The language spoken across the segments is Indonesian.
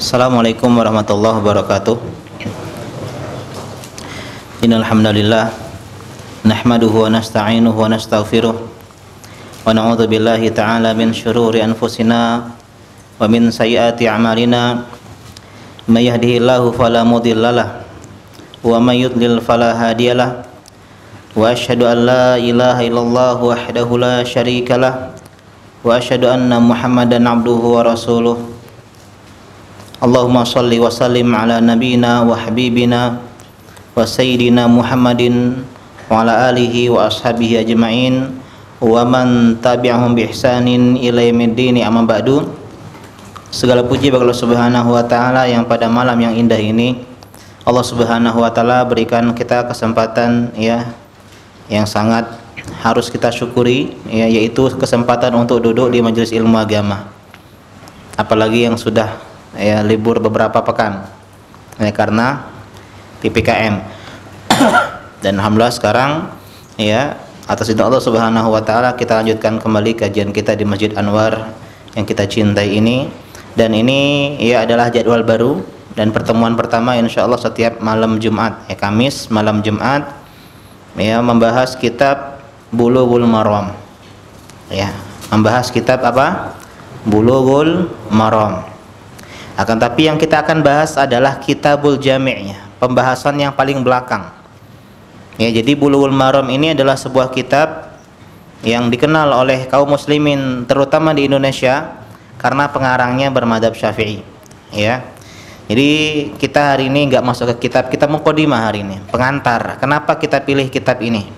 Assalamualaikum warahmatullahi wabarakatuh. Innal hamdalillah nahmaduhu wa nasta'inuhu wa nastaghfiruh wa na'udzu billahi ta'ala min syururi anfusina wa min sayyiati a'malina. May yahdihillahu fala mudhillalah wa may yudlil fala hadiyalah. Wa asyhadu an la ilaha illallah wahdahu la syarikalah wa asyhadu anna Muhammadan abduhu wa rasuluh. Allahumma salli wa sallim ala nabiyyina wa habibina wa sayyidina Muhammadin wa ala alihi wa ashabihi ajma'in wa man tabi'ahum bi ihsanin ila yaumiddin, amma ba'du. Segala puji bagi Allah Subhanahu wa taala yang pada malam yang indah ini Allah Subhanahu wa taala berikan kita kesempatan yang sangat harus kita syukuri, yaitu kesempatan untuk duduk di majelis ilmu agama. Apalagi yang sudah libur beberapa pekan karena PPKM. Dan alhamdulillah sekarang atas izin Allah Subhanahu wa taala kita lanjutkan kembali kajian kita di Masjid Anwar yang kita cintai ini. Dan ini adalah jadwal baru dan pertemuan pertama insyaallah setiap malam Jumat, Kamis malam Jumat, membahas kitab Bulughul Maram. Membahas kitab apa? Bulughul Maram. Akan tapi yang kita akan bahas adalah Kitabul Jami', pembahasan yang paling belakang. Jadi Bulughul Maram ini adalah sebuah kitab yang dikenal oleh kaum muslimin terutama di Indonesia karena pengarangnya bermadzhab Syafi'i. Jadi kita hari ini nggak masuk ke kitab, kita muqaddimah hari ini, pengantar. Kenapa kita pilih kitab ini?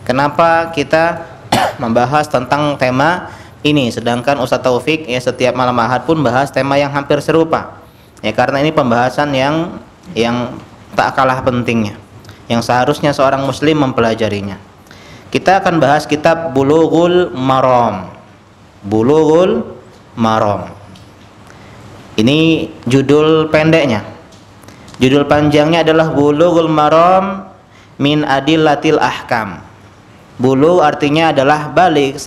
Kenapa kita membahas tentang tema ini, sedangkan Ustaz Taufik setiap malam Ahad pun bahas tema yang hampir serupa. Karena ini pembahasan yang tak kalah pentingnya, yang seharusnya seorang muslim mempelajarinya. Kita akan bahas kitab Bulughul Maram. Bulughul Maram. Ini judul pendeknya. Judul panjangnya adalah Bulughul Maram min Adillatil Ahkam. Bulu artinya adalah balik,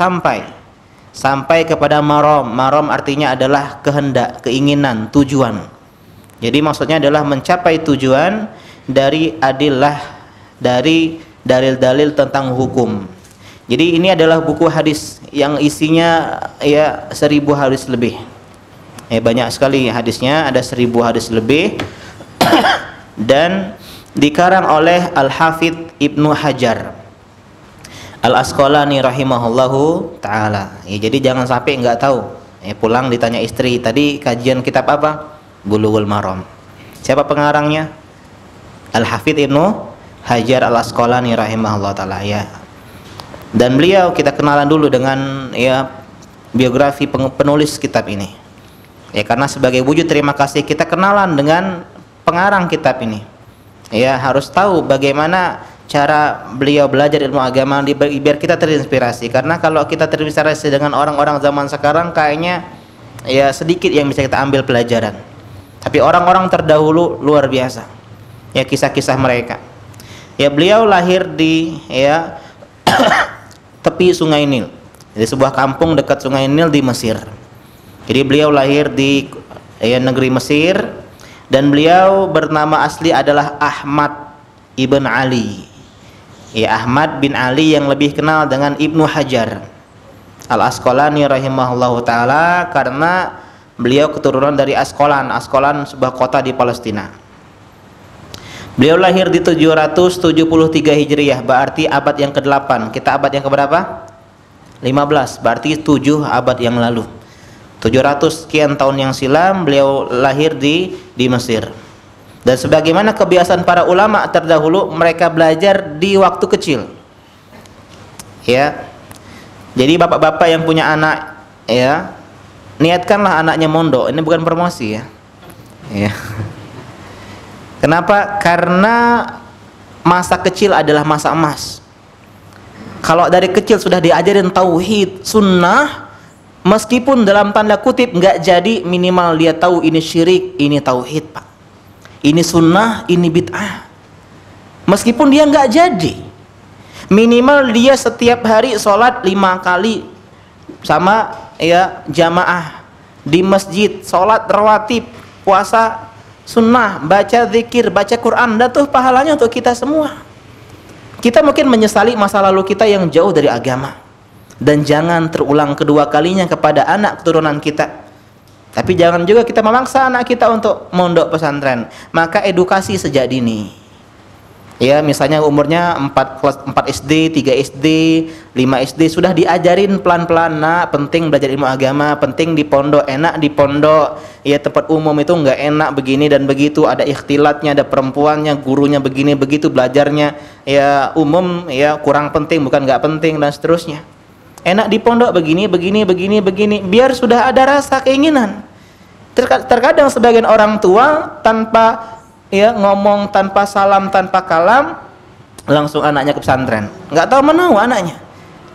sampai kepada maram. Maram artinya adalah kehendak, keinginan, tujuan. Jadi maksudnya adalah mencapai tujuan dari adillah, dari dalil-dalil tentang hukum. Jadi ini adalah buku hadis yang isinya 1000 hadis lebih. Banyak sekali hadisnya, ada 1000 hadis lebih. Dan dikarang oleh Al-Hafidz Ibnu Hajar Al-Asqalani rahimahullahu ta'ala. Jadi jangan sampai nggak tahu, pulang ditanya istri, tadi kajian kitab apa? Bulughul Maram. Siapa pengarangnya? Al-Hafidz Ibnu Hajar Al-Asqalani rahimahullahu ta'ala. Dan beliau kita kenalan dulu dengan biografi penulis kitab ini. Karena sebagai wujud terima kasih kita kenalan dengan pengarang kitab ini. Harus tahu bagaimana cara beliau belajar ilmu agama biar kita terinspirasi. Karena kalau kita terinspirasi dengan orang-orang zaman sekarang kayaknya sedikit yang bisa kita ambil pelajaran. Tapi orang-orang terdahulu luar biasa. Kisah-kisah mereka. Beliau lahir di tepi Sungai Nil. Di sebuah kampung dekat Sungai Nil di Mesir. Jadi beliau lahir di negeri Mesir dan beliau bernama asli adalah Ahmad ibn Ali. Ahmad bin Ali yang lebih kenal dengan Ibnu Hajar Al-Asqalani rahimahullahu ta'ala karena beliau keturunan dari Asqalan. Asqalan sebuah kota di Palestina. Beliau lahir di 773 Hijriah, berarti abad yang ke-8. Kita abad yang keberapa? 15, berarti 7 abad yang lalu. 700 sekian tahun yang silam beliau lahir di Mesir. Dan sebagaimana kebiasaan para ulama terdahulu, mereka belajar di waktu kecil. Jadi bapak-bapak yang punya anak, niatkanlah anaknya mondok. Ini bukan promosi Kenapa? Karena masa kecil adalah masa emas. Kalau dari kecil sudah diajarin tauhid, sunnah, meskipun dalam tanda kutip nggak jadi, minimal dia tahu ini syirik, ini tauhid, Pak. Ini sunnah, ini bid'ah. Meskipun dia nggak jadi, minimal dia setiap hari sholat 5 kali sama jamaah di masjid, sholat rawatib, puasa sunnah, baca zikir, baca Quran, dan tuh pahalanya untuk kita semua. Kita mungkin menyesali masa lalu kita yang jauh dari agama, dan jangan terulang kedua kalinya kepada anak keturunan kita. Tapi jangan juga kita memaksa anak kita untuk mondok pesantren. Maka edukasi sejak dini. Ya, misalnya umurnya 4 SD, 3 SD, 5 SD sudah diajarin pelan-pelan, nak, penting belajar ilmu agama, penting di pondok, enak di pondok. Ya, tempat umum itu enggak enak begini dan begitu, ada ikhtilatnya, ada perempuannya, gurunya begini begitu, belajarnya ya umum, ya kurang penting, bukan enggak penting, dan seterusnya. Enak di pondok begini, biar sudah ada rasa keinginan. Terkadang sebagian orang tua tanpa ya ngomong, tanpa salam, tanpa kalam, langsung anaknya ke pesantren. Nggak tahu menahu anaknya.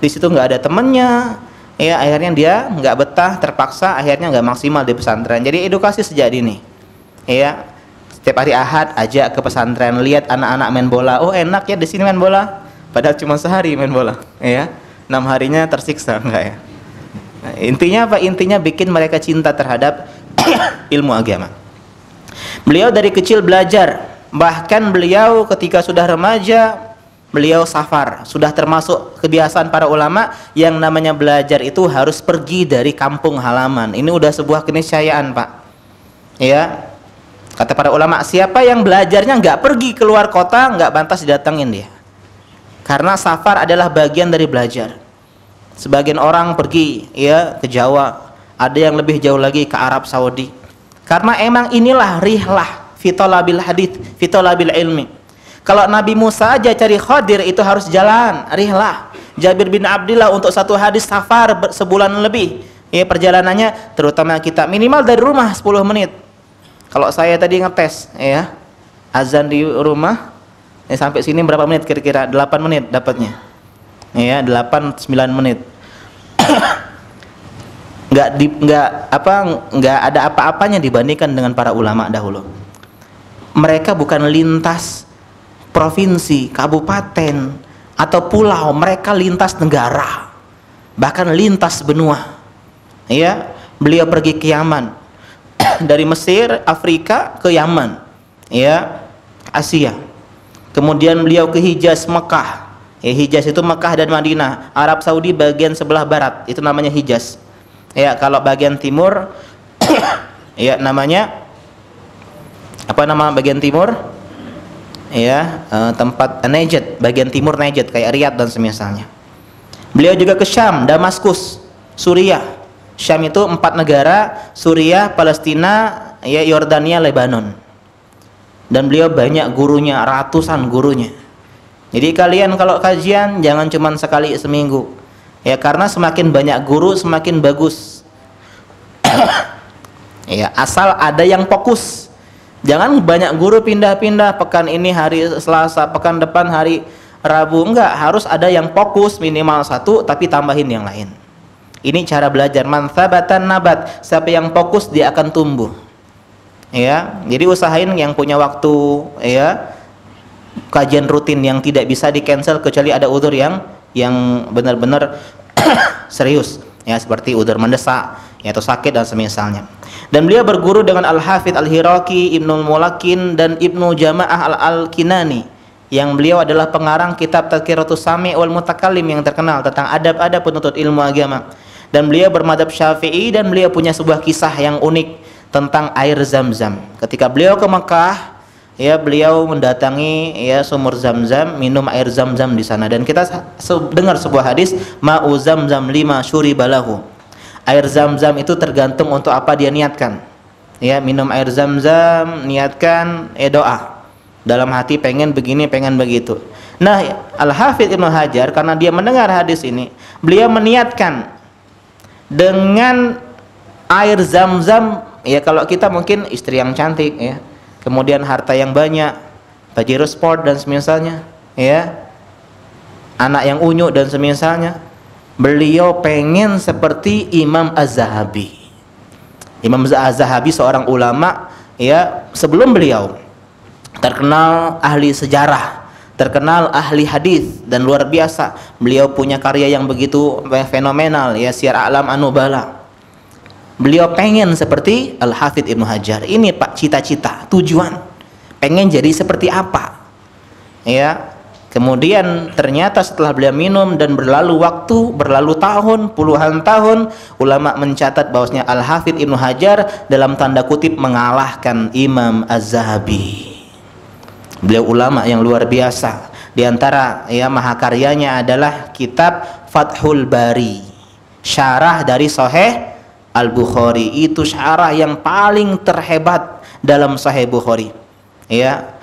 Di situ nggak ada temennya, ya akhirnya dia nggak betah, terpaksa akhirnya nggak maksimal di pesantren. Jadi edukasi sejak dini. Ya, setiap hari Ahad ajak ke pesantren, lihat anak-anak main bola. Oh enak ya di sini main bola. Padahal cuma sehari main bola. Ya. 6 harinya tersiksa, enggak ya? Nah, intinya apa? Intinya bikin mereka cinta terhadap ilmu agama. Beliau dari kecil belajar, bahkan beliau ketika sudah remaja, beliau safar. Sudah termasuk kebiasaan para ulama yang namanya belajar itu harus pergi dari kampung halaman. Ini udah sebuah keniscayaan, Pak. Ya, kata para ulama, siapa yang belajarnya nggak pergi keluar kota, nggak pantas didatengin dia. Karena safar adalah bagian dari belajar. Sebagian orang pergi ya ke Jawa, ada yang lebih jauh lagi ke Arab Saudi. Karena emang inilah rihlah fitolabil hadith, fitolabil ilmi. Kalau Nabi Musa aja cari Khadir itu harus jalan, rihlah. Jabir bin Abdillah untuk satu hadis safar sebulan lebih. Ya perjalanannya, terutama kita minimal dari rumah 10 menit. Kalau saya tadi ngetes ya, azan di rumah sampai sini berapa menit kira-kira? 8 menit dapatnya. Ya, 8-9 menit. Nggak ada apa-apanya dibandingkan dengan para ulama dahulu. Mereka bukan lintas provinsi, kabupaten atau pulau, mereka lintas negara. Bahkan lintas benua. Ya, beliau pergi ke Yaman. Dari Mesir, Afrika ke Yaman. Ya, Asia. Kemudian beliau ke Hijaz, Mekah. Ya, Hijaz itu Mekah dan Madinah. Arab Saudi bagian sebelah barat, itu namanya Hijaz. Ya, kalau bagian timur ya namanya apa nama bagian timur? Ya, tempat Najd, bagian timur Najd kayak Riyadh dan semisalnya. Beliau juga ke Syam, Damaskus, Suriah. Syam itu 4 negara, Suriah, Palestina, ya Yordania, Lebanon. Dan beliau banyak gurunya, ratusan gurunya. Jadi kalian kalau kajian jangan cuma sekali seminggu. Ya, karena semakin banyak guru semakin bagus. Ya, asal ada yang fokus. Jangan banyak guru pindah-pindah, pekan ini hari Selasa, pekan depan hari Rabu. Enggak, harus ada yang fokus, minimal 1 tapi tambahin yang lain. Ini cara belajar. Man tsabatan nabat. Siapa yang fokus dia akan tumbuh. Ya, jadi usahain yang punya waktu ya kajian rutin yang tidak bisa di cancel kecuali ada udzur yang benar-benar serius ya, seperti udzur mendesak ya, atau sakit dan semisalnya. Dan beliau berguru dengan Al-Hafidz Al-Hiraqi, Ibnu Mulakin dan Ibnu Jama'ah Al-Kinani yang beliau adalah pengarang kitab Tadhkiratus Sami' wal Mutakallim yang terkenal tentang adab-adab penuntut ilmu agama. Dan beliau bermadzhab Syafi'i dan beliau punya sebuah kisah yang unik tentang air Zam-Zam. Ketika beliau ke Mekah, ya beliau mendatangi ya sumur Zam-Zam, minum air Zam-Zam di sana. Dan kita dengar sebuah hadis, ma'u Zam-Zam lima syuribalahu. Air Zam-Zam itu tergantung untuk apa dia niatkan. Ya, minum air Zam-Zam, niatkan doa. Dalam hati pengen begini, pengen begitu. Nah, Al-Hafidz Ibnu Hajar karena dia mendengar hadis ini, beliau meniatkan dengan air Zam-Zam. Ya, kalau kita mungkin istri yang cantik ya, kemudian harta yang banyak, Pajero Sport dan semisalnya ya, anak yang unyu dan semisalnya. Beliau pengen seperti Imam Az-Zahabi. Imam Az-Zahabi seorang ulama ya, sebelum beliau terkenal ahli sejarah, terkenal ahli hadis dan luar biasa. Beliau punya karya yang begitu fenomenal ya, Syiar A'lam An-Nubala. Beliau pengen seperti Al-Hafidz Ibnu Hajar. Ini Pak cita-cita, tujuan. Pengen jadi seperti apa? Ya. Kemudian ternyata setelah beliau minum dan berlalu waktu, berlalu tahun, puluhan tahun, ulama mencatat bahwasanya Al-Hafidz Ibnu Hajar dalam tanda kutip mengalahkan Imam Az-Zahabi. Beliau ulama yang luar biasa. Di antara ya mahakaryanya adalah kitab Fathul Bari, syarah dari Sahih Al-Bukhari. Itu syarah yang paling terhebat dalam Sahih Bukhari. Ya.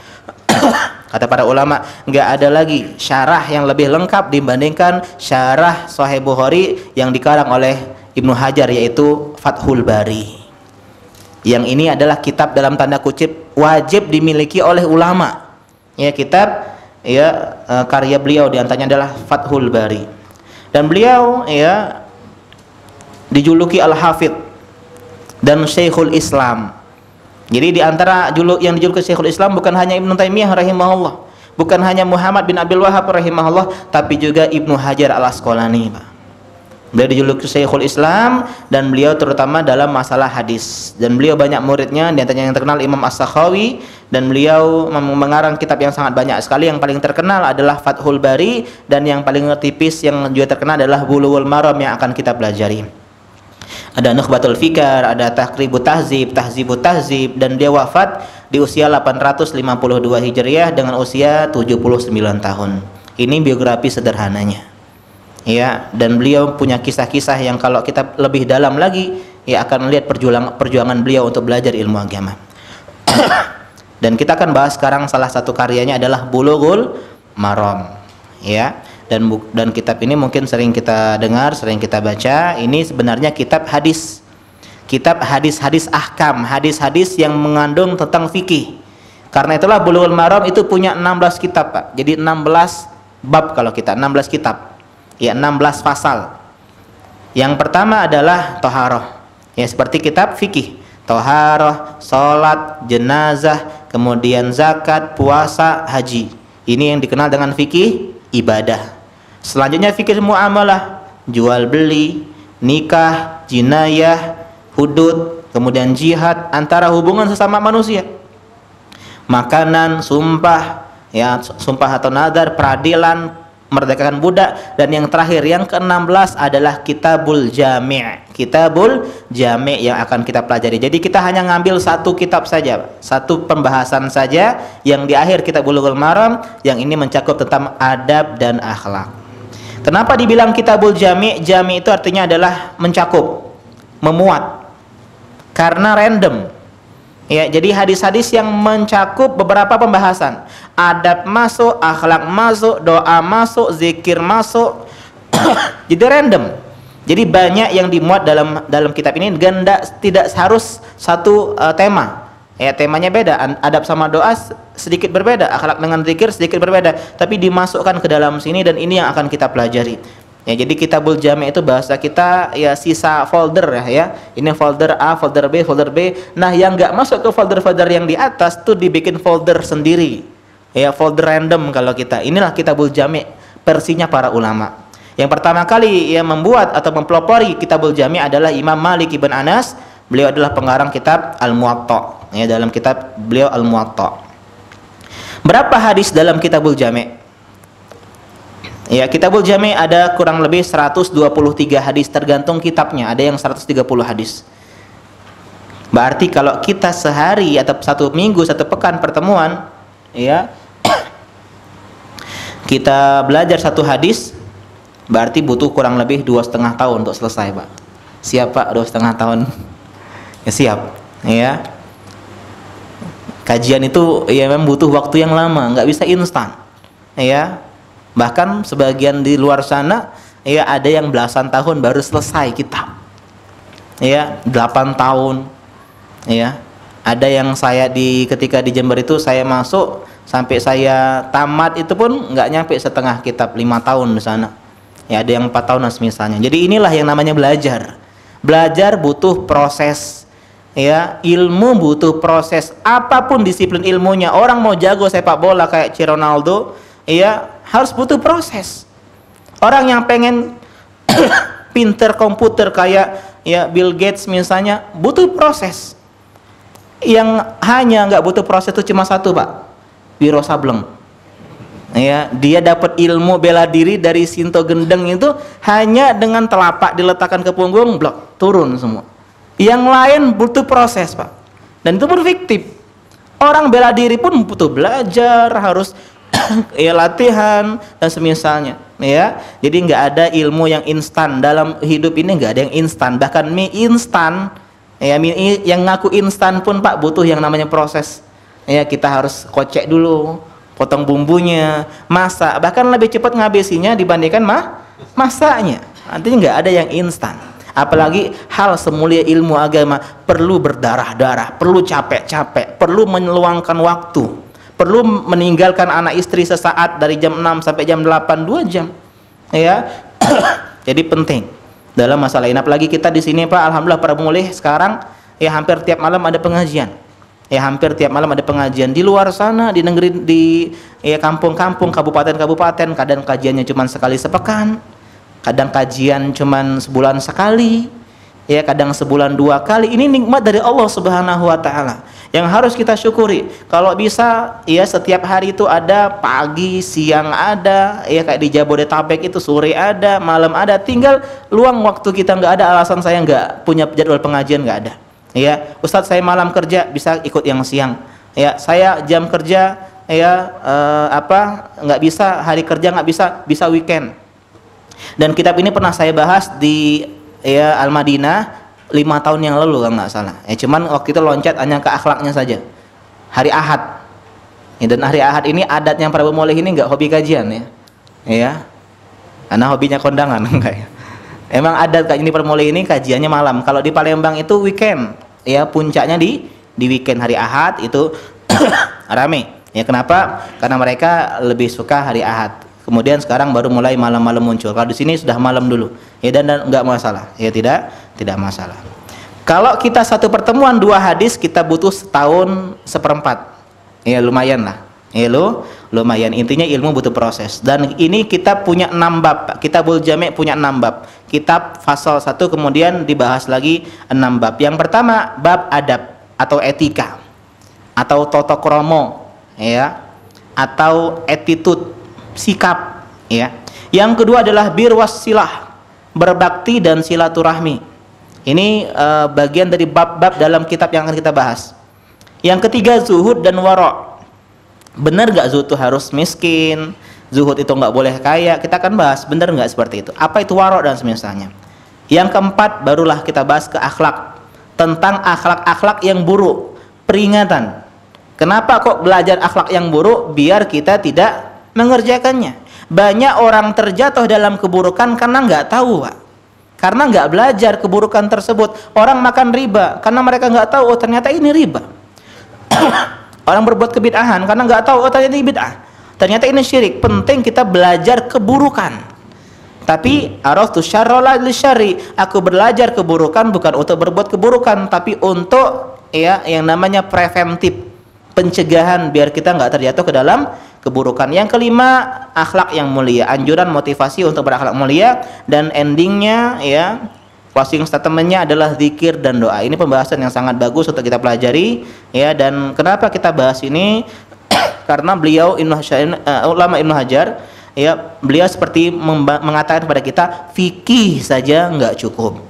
Kata para ulama, nggak ada lagi syarah yang lebih lengkap dibandingkan syarah Sahih Bukhari yang dikarang oleh Ibnu Hajar, yaitu Fathul Bari. Yang ini adalah kitab dalam tanda kutip wajib dimiliki oleh ulama. Ya, kitab ya karya beliau diantaranya adalah Fathul Bari. Dan beliau ya dijuluki Al-Hafidz dan Syekhul Islam. Jadi di antara juluk yang dijuluki Syekhul Islam bukan hanya Ibnu Taimiyah rahimahullah, bukan hanya Muhammad bin Abdul Wahhab rahimahullah, tapi juga Ibnu Hajar Al-Asqalani, Pak. Beliau dijuluki Syekhul Islam dan beliau terutama dalam masalah hadis. Dan beliau banyak muridnya, di antaranya yang terkenal Imam As-Sakhawi, dan beliau mengarang kitab yang sangat banyak sekali. Yang paling terkenal adalah Fathul Bari, dan yang paling tipis yang juga terkenal adalah Bulughul Maram yang akan kita pelajari. Ada Nukhbatul Fikar, ada Taqribut Tahzib, Tahzibut Tahzib, dan dia wafat di usia 852 Hijriah dengan usia 79 tahun. Ini biografi sederhananya. Ya, dan beliau punya kisah-kisah yang kalau kita lebih dalam lagi ya akan melihat perjuangan beliau untuk belajar ilmu agama. Dan kita akan bahas sekarang salah satu karyanya adalah Bulughul Maram. Ya. Dan kitab ini mungkin sering kita dengar, sering kita baca. Ini sebenarnya kitab hadis. Kitab hadis-hadis ahkam, hadis-hadis yang mengandung tentang fikih. Karena itulah Bulughul Maram itu punya 16 kitab, Pak. Jadi 16 bab kalau kita, 16 kitab. Ya, 16 pasal. Yang pertama adalah Thaharah. Ya, seperti kitab fikih. Thaharah, salat, jenazah, kemudian zakat, puasa, haji. Ini yang dikenal dengan fikih ibadah. Selanjutnya fikih muamalah, jual beli, nikah, jinayah, hudud, kemudian jihad antara hubungan sesama manusia. Makanan, sumpah, ya sumpah atau nadar, peradilan, merdekakan budak, dan yang terakhir yang ke-16 adalah Kitabul Jami'. Kitabul Jami' yang akan kita pelajari. Jadi kita hanya ngambil satu kitab saja, satu pembahasan saja yang di akhir kitab Bulughul Maram yang ini mencakup tentang adab dan akhlak. Kenapa dibilang Kitabul Jami'? Jami' itu artinya adalah mencakup, memuat. Karena random. Ya, jadi hadis-hadis yang mencakup beberapa pembahasan. Adab masuk, akhlak masuk, doa masuk, zikir masuk. Jadi random. Jadi banyak yang dimuat dalam kitab ini, dan tidak harus satu tema. Ya, temanya beda, adab sama doa sedikit berbeda, akhlak dengan zikir sedikit berbeda, tapi dimasukkan ke dalam sini dan ini yang akan kita pelajari. Ya, jadi Kitabul Jami' itu bahasa kita ya sisa folder ya. Ini folder A, folder B, folder B. Nah, yang nggak masuk ke folder-folder yang di atas tuh dibikin folder sendiri. Ya, folder random kalau kita. Inilah Kitabul Jami' versinya para ulama. Yang pertama kali yang membuat atau mempelopori Kitabul Jami' adalah Imam Malik ibn Anas. Beliau adalah pengarang kitab Al-Muwatta. Ya, dalam kitab beliau Al-Muwatta. Berapa hadis dalam Kitabul Jami'? Ya, Kitabul Jami' ada kurang lebih 123 hadis, tergantung kitabnya. Ada yang 130 hadis. Berarti kalau kita sehari atau satu minggu, satu pekan pertemuan, ya, kita belajar satu hadis, berarti butuh kurang lebih 2,5 tahun untuk selesai, Pak. Siap, Pak, 2,5 tahun? Ya, siap. Ya. Kajian itu ya memang butuh waktu yang lama, nggak bisa instan. Ya. Bahkan sebagian di luar sana ya ada yang belasan tahun baru selesai kitab. Ya, 8 tahun. Ya. Ada yang saya ketika di Jember itu saya masuk sampai saya tamat itu pun nggak nyampe setengah kitab, 5 tahun di sana. Ya, ada yang 4 tahun misalnya. Jadi inilah yang namanya belajar. Belajar butuh proses. Ya, ilmu butuh proses. Apapun disiplin ilmunya, orang mau jago sepak bola kayak Ronaldo, ya harus butuh proses. Orang yang pengen pinter komputer kayak ya Bill Gates misalnya, butuh proses. Yang hanya nggak butuh proses itu cuma satu, Pak, Wiro Sableng. Ya, dia dapat ilmu bela diri dari Sinto Gendeng itu hanya dengan telapak diletakkan ke punggung, blok, turun semua. Yang lain butuh proses, Pak, dan itu pun fiktif. Orang bela diri pun butuh belajar, harus ya latihan dan semisalnya, ya. Jadi nggak ada ilmu yang instan dalam hidup ini, nggak ada yang instan. Bahkan mie instan, ya, mie yang ngaku instan pun, Pak, butuh yang namanya proses. Ya, kita harus kocek dulu, potong bumbunya, masak. Bahkan lebih cepat ngabisinya dibandingkan masaknya. Artinya nggak ada yang instan. Apalagi hal semulia ilmu agama perlu berdarah-darah, perlu capek-capek, perlu meluangkan waktu, perlu meninggalkan anak istri sesaat dari jam 6 sampai jam 8, 2 jam. Ya. Jadi penting dalam masalah ini. Apalagi kita di sini, Pak, alhamdulillah para pemulih sekarang ya hampir tiap malam ada pengajian. Ya hampir tiap malam ada pengajian. Di luar sana di negeri, di ya kampung-kampung, kabupaten-kabupaten, kadang kajiannya cuma sekali sepekan, kadang kajian cuman sebulan sekali, ya kadang sebulan 2 kali. Ini nikmat dari Allah Subhanahu wa taala yang harus kita syukuri. Kalau bisa ya setiap hari itu ada, pagi, siang ada, ya kayak di Jabodetabek itu sore ada, malam ada. Tinggal luang waktu kita, nggak ada alasan saya nggak punya jadwal pengajian, nggak ada. Ya, Ustadz saya malam kerja, bisa ikut yang siang. Ya, saya jam kerja ya nggak bisa, hari kerja nggak bisa, bisa weekend. Dan kitab ini pernah saya bahas di ya Al-Madinah 5 tahun yang lalu kalau nggak salah. Ya, cuman waktu itu loncat hanya ke akhlaknya saja. Hari Ahad. Ya, dan hari Ahad ini adatnya para pemulih ini nggak hobi kajian, ya. Ya. Karena hobinya kondangan enggak ya. Emang adat kayak ini pemulih ini kajiannya malam. Kalau di Palembang itu weekend. Ya, puncaknya di weekend hari Ahad itu rame. Ya, kenapa? Karena mereka lebih suka hari Ahad. Kemudian sekarang baru mulai malam-malam muncul. Kalau di sini sudah malam dulu. Ya, dan enggak masalah. Ya, tidak masalah. Kalau kita satu pertemuan 2 hadis, kita butuh setahun seperempat. Ya, lumayan lah. Ya, lumayan. Intinya ilmu butuh proses. Dan ini kita punya 6 bab. Kitabul Jami' punya 6 bab. Kitab fasal 1 kemudian dibahas lagi 6 bab. Yang pertama bab adab atau etika atau tata krama, ya, atau attitude, sikap, ya. Yang kedua adalah bir wassilah, berbakti dan silaturahmi. Ini bagian dari bab-bab dalam kitab yang akan kita bahas. Yang ketiga zuhud dan wara'. Benar gak zuhud itu harus miskin? Zuhud itu nggak boleh kaya? Kita akan bahas benar nggak seperti itu. Apa itu wara' dan semisalnya. Yang keempat barulah kita bahas ke akhlak, tentang akhlak-akhlak yang buruk. Peringatan. Kenapa kok belajar akhlak yang buruk? Biar kita tidak mengerjakannya. Banyak orang terjatuh dalam keburukan karena nggak tahu, Pak. Karena nggak belajar keburukan tersebut. Orang makan riba karena mereka nggak tahu, oh ternyata ini riba. Orang berbuat kebid'ahan karena nggak tahu, oh ternyata ini bid'ah. Ternyata ini syirik. Penting kita belajar keburukan. Tapi araftu syarra la lisyarri. Aku belajar keburukan bukan untuk berbuat keburukan, tapi untuk ya yang namanya preventif, pencegahan biar kita nggak terjatuh ke dalam keburukan. Yang kelima, akhlak yang mulia. Anjuran motivasi untuk berakhlak mulia, dan endingnya ya closing statementnya adalah zikir dan doa. Ini pembahasan yang sangat bagus untuk kita pelajari, ya. Dan kenapa kita bahas ini? Karena beliau ulama Ibnu Hajar, ya, beliau seperti mengatakan kepada kita, fikih saja nggak cukup.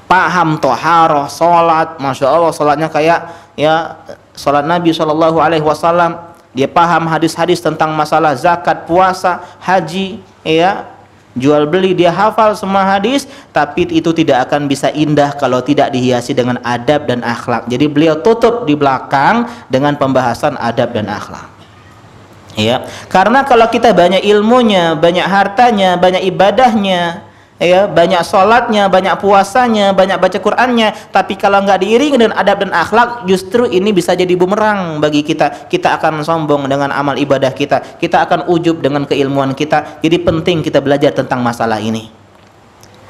Paham toharoh, sholat, masya Allah, sholatnya kayak ya sholat Nabi SAW. Dia paham hadis-hadis tentang masalah zakat, puasa, haji, ya, jual beli, dia hafal semua hadis, tapi itu tidak akan bisa indah kalau tidak dihiasi dengan adab dan akhlak. Jadi beliau tutup di belakang dengan pembahasan adab dan akhlak. Ya, karena kalau kita banyak ilmunya, banyak hartanya, banyak ibadahnya, ya, banyak sholatnya, banyak puasanya, banyak baca Qur'annya, tapi kalau nggak diiringi dengan adab dan akhlak, justru ini bisa jadi bumerang bagi kita. Kita akan sombong dengan amal ibadah kita, kita akan ujub dengan keilmuan kita. Jadi penting kita belajar tentang masalah ini.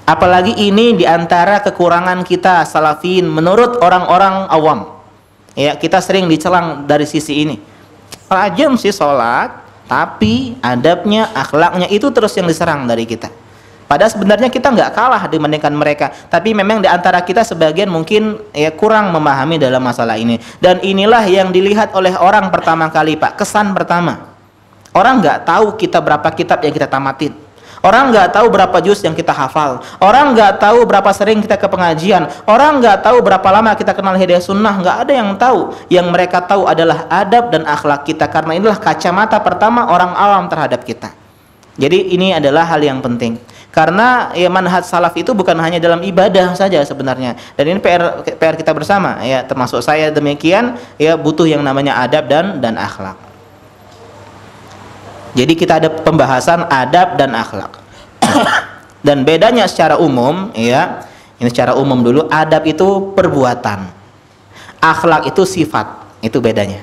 Apalagi ini diantara kekurangan kita salafin menurut orang-orang awam. Ya, kita sering dicelang dari sisi ini. Rajin sih sholat, tapi adabnya, akhlaknya itu terus yang diserang dari kita. Padahal sebenarnya kita nggak kalah dibandingkan mereka, tapi memang di antara kita sebagian mungkin ya kurang memahami dalam masalah ini. Dan inilah yang dilihat oleh orang pertama kali, Pak, kesan pertama. Orang nggak tahu kita berapa kitab yang kita tamatin. Orang nggak tahu berapa juz yang kita hafal. Orang nggak tahu berapa sering kita ke pengajian. Orang nggak tahu berapa lama kita kenal hidayah sunnah. Nggak ada yang tahu. Yang mereka tahu adalah adab dan akhlak kita, karena inilah kacamata pertama orang awam terhadap kita. Jadi ini adalah hal yang penting. Karena ya manhaj salaf itu bukan hanya dalam ibadah saja sebenarnya. Dan ini PR kita bersama ya, termasuk saya demikian ya, butuh yang namanya adab dan akhlak. Jadi kita ada pembahasan adab dan akhlak. Dan bedanya secara umum ya, ini secara umum dulu, adab itu perbuatan. Akhlak itu sifat. Itu bedanya.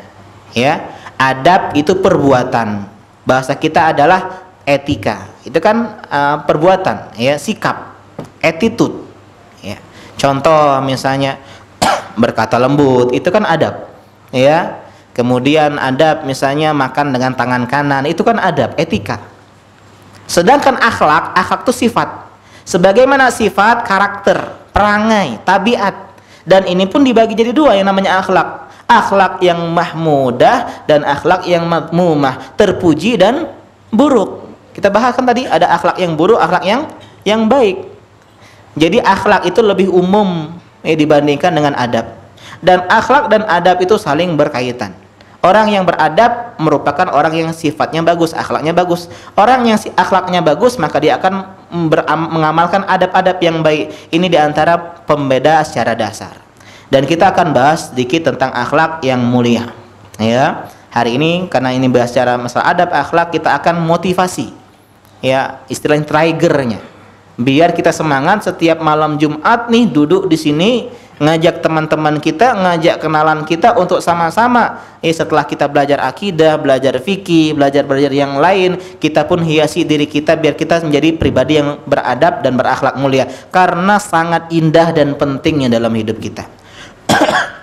Ya. Adab itu perbuatan. Bahasa kita adalah etika, itu kan perbuatan, ya, sikap, attitude, ya. Contoh misalnya berkata lembut, itu kan adab, ya. Kemudian adab misalnya makan dengan tangan kanan, itu kan adab, etika. Sedangkan akhlak itu sifat. Sebagaimana sifat, karakter, perangai, tabiat, dan ini pun dibagi jadi dua yang namanya akhlak. Akhlak yang mahmudah dan akhlak yang madmumah, terpuji dan buruk. Kita bahas kan tadi ada akhlak yang buruk, akhlak yang baik. Jadi akhlak itu lebih umum dibandingkan dengan adab. Dan akhlak dan adab itu saling berkaitan. Orang yang beradab merupakan orang yang sifatnya bagus, akhlaknya bagus. Orang yang akhlaknya bagus maka dia akan mengamalkan adab-adab yang baik. Ini diantara pembeda secara dasar. Dan kita akan bahas sedikit tentang akhlak yang mulia. Ya, hari ini karena ini bahas secara masalah adab akhlak, kita akan motivasi. Ya, istilah triggernya, biar kita semangat setiap malam Jumat nih duduk di sini, ngajak teman-teman kita, ngajak kenalan kita untuk sama-sama setelah kita belajar akidah, belajar fikih, belajar yang lain, kita pun hiasi diri kita biar kita menjadi pribadi yang beradab dan berakhlak mulia, karena sangat indah dan pentingnya dalam hidup kita.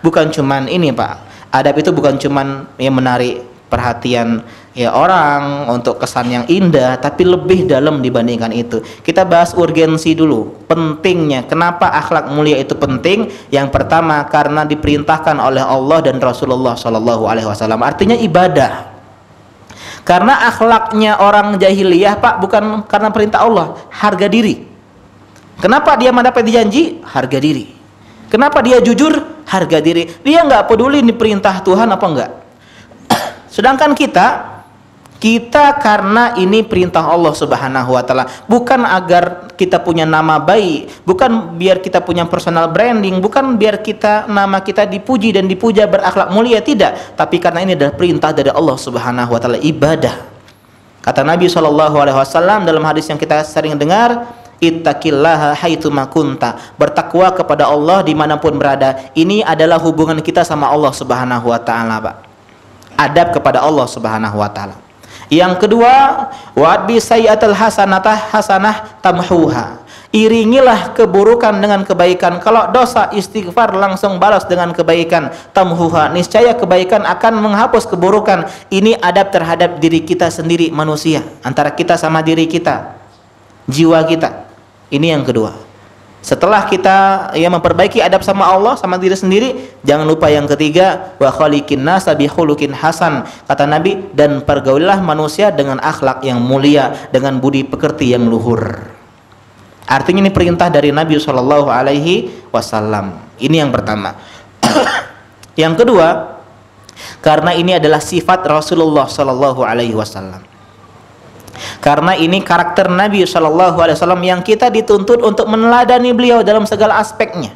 Bukan cuman ini, Pak, adab itu bukan cuman yang menarik perhatian ya orang untuk kesan yang indah, tapi lebih dalam dibandingkan itu. Kita bahas urgensi dulu, pentingnya. Kenapa akhlak mulia itu penting? Yang pertama karena diperintahkan oleh Allah dan Rasulullah SAW. Artinya ibadah. Karena akhlaknya orang jahiliyah, Pak, bukan karena perintah Allah, harga diri. Kenapa dia mendapat janji? Harga diri. Kenapa dia jujur? Harga diri. Dia nggak peduli ini perintah Tuhan apa enggak. Sedangkan kita karena ini perintah Allah Subhanahu wa taala, bukan agar kita punya nama baik, bukan biar kita punya personal branding, bukan biar nama kita dipuji dan dipuja berakhlak mulia, tidak, tapi karena ini adalah perintah dari Allah Subhanahu wa taala, ibadah. Kata Nabi SAW dalam hadis yang kita sering dengar, ittaqillaha haitsuma kunta, bertakwa kepada Allah dimanapun berada. Ini adalah hubungan kita sama Allah Subhanahu wa taala, Pak. Adab kepada Allah Subhanahu wa taala. Yang kedua, wa'bi sayyi'atal hasanah tamhuha. Iringilah keburukan dengan kebaikan. Kalau dosa, istighfar, langsung balas dengan kebaikan. Tamhuha, niscaya kebaikan akan menghapus keburukan. Ini adab terhadap diri kita sendiri, manusia, antara kita sama diri kita, jiwa kita. Ini yang kedua. Setelah kita memperbaiki adab sama Allah, sama diri sendiri, jangan lupa yang ketiga, wa khaliqin nasa bi khuluqin hasan. Kata Nabi, dan pergaulilah manusia dengan akhlak yang mulia, dengan budi pekerti yang luhur. Artinya ini perintah dari Nabi SAW. Ini yang pertama. Yang kedua, karena ini adalah sifat Rasulullah SAW. Karena ini karakter Nabi SAW yang kita dituntut untuk meneladani beliau dalam segala aspeknya,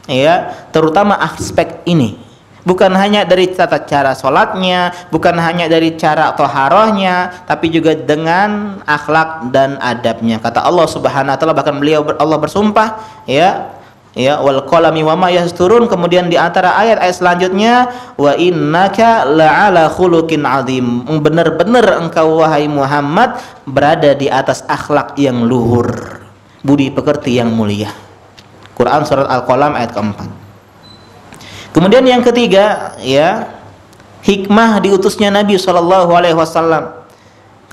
ya, terutama aspek ini. Bukan hanya dari tata cara sholatnya, bukan hanya dari cara toharohnya, tapi juga dengan akhlak dan adabnya. Kata Allah Subhanahu wa taala, bahkan Allah bersumpah, ya, wal qalami wama yasturun. Kemudian di antara ayat-ayat selanjutnya, wa innaka la'ala khuluqin azim. Benar-benar engkau wahai Muhammad berada di atas akhlak yang luhur, budi pekerti yang mulia. Quran surat Al-Qalam ayat keempat. Kemudian yang ketiga, ya, hikmah diutusnya Nabi SAW.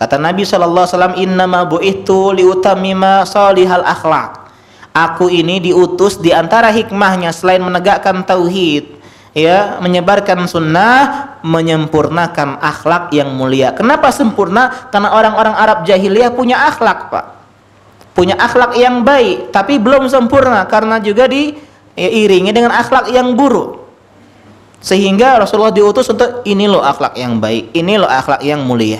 Kata Nabi SAW, innama bu'ithu liutammima salihal akhlak. Aku ini diutus di antara hikmahnya selain menegakkan tauhid, ya, menyebarkan sunnah, menyempurnakan akhlak yang mulia. Kenapa sempurna? Karena orang-orang Arab jahiliyah punya akhlak, Pak. Punya akhlak yang baik, tapi belum sempurna karena juga diiringi dengan akhlak yang buruk. Sehingga Rasulullah diutus untuk ini loh akhlak yang baik, ini loh akhlak yang mulia.